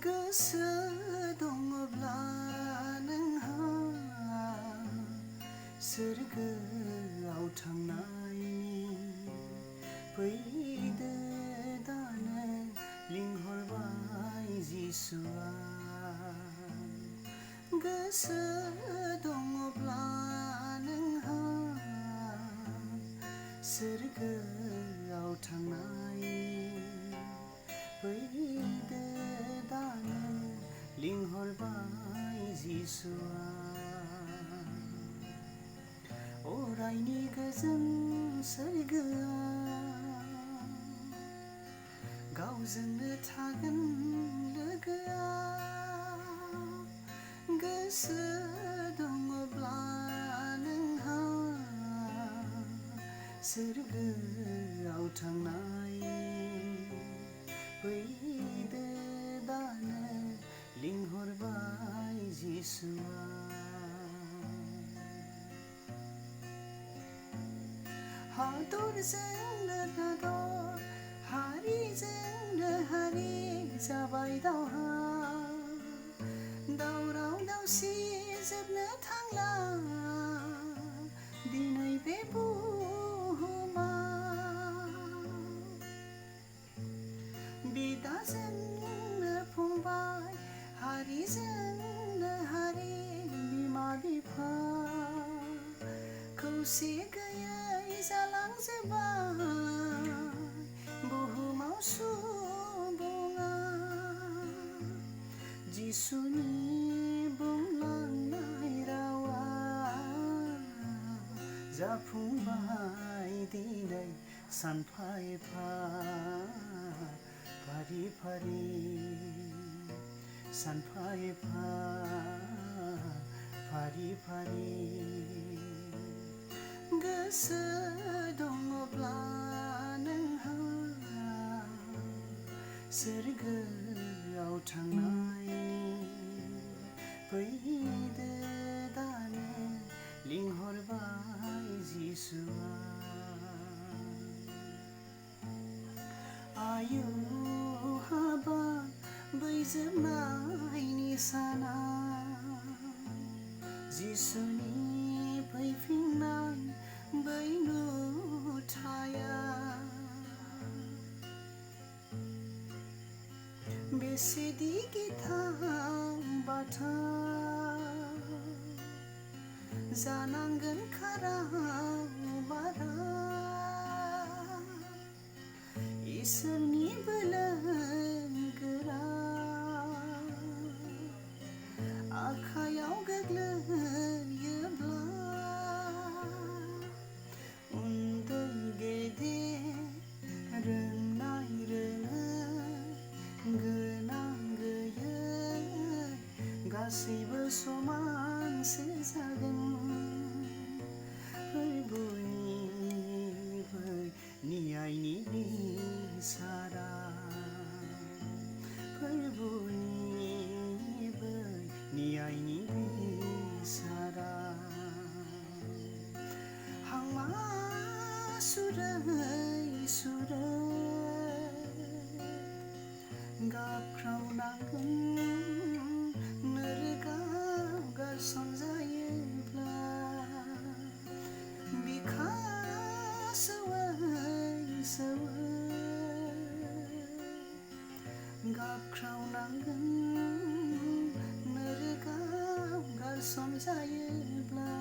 गोसो दङब्ला नोंहा सोरगोआव थांनायनि फैदो दानो लिंहरबाय जिसुआ गोसो दङब्ला नोंहा सोरगोआव थांनायनि फैदो दानो लिंहरबाय जिसुआ अरायनि गोजोन सोरगोआ गावजोंनो थागोन लोगोआ गोसो दङब्ला नोंहा सोरगोआव थांनायनि फैदो दानो लिंहरबाय जिसुआ हादरजोंनो हादर हारिजोंनो हारि जाबाय दावहा दावराव दावसि जोबनो थांला दिनै बे बुहुमा बिदाजोंनो फंबाय हारिजोंनो हारि बिमा बिफा खौसे गैयै जालांजोबबाय बुहुमाव सुबुङा जिसुनि बुंलांनाय रावा जाफुंबाय दिनै सानफा एफा फारि फारि सानफा एफा फारि फारि गोसो दङब्ला नोंहा सोरगोआव थांनायनि फैदो दानो लिंहरबाय जिसुआ आयु हाबाब बै जोबनायनि साना जिसुनि फैफिननाय बै नुथाया बेसेदि गिथाव बाथ्रा जानांगोन खाराव बारा इसोरनि बोलो गोरा आखायाव गोग्लैयोब्ला उन्दै गेदेर रोंनाय रोङै गोनां गैयै गासैबो समानसो जागोन फोरबुनि बै न्यायनि बिसारा फोरबुनि बै न्यायनि बिसारा हांमा सुरै सुरै गाबख्रावनांगोन नोरगाव गारसनजायोब्ला बिखा सौवै गाबख्रावनांगोन नोरगाव गारसनजायोब्ला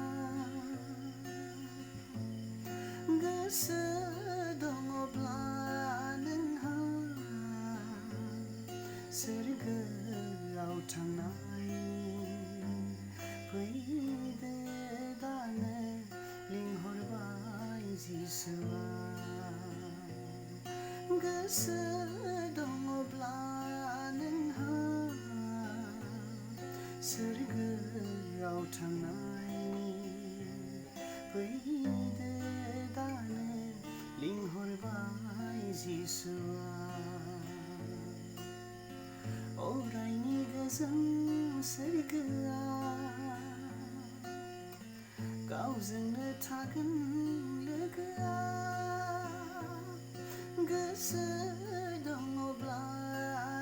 गोसो दङब्ला नोंहा सोरगोआव थांनायनि फैदो दानो लिंहरबाय जिसुआ गोसो दङब्ला नोंहा सोरगोआव थांनायनि फैदो दानो लिंहरबाय जिसुआ अरायनि गोजोन सोरगोआ गावजोंनो थागोन लोगोआ गोसो दङब्ला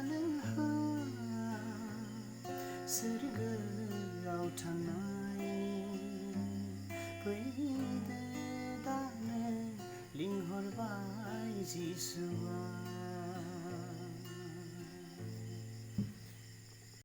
नोंहा सोरगोआव थानाय फैदो दानो लिंहरबाय जिसुआ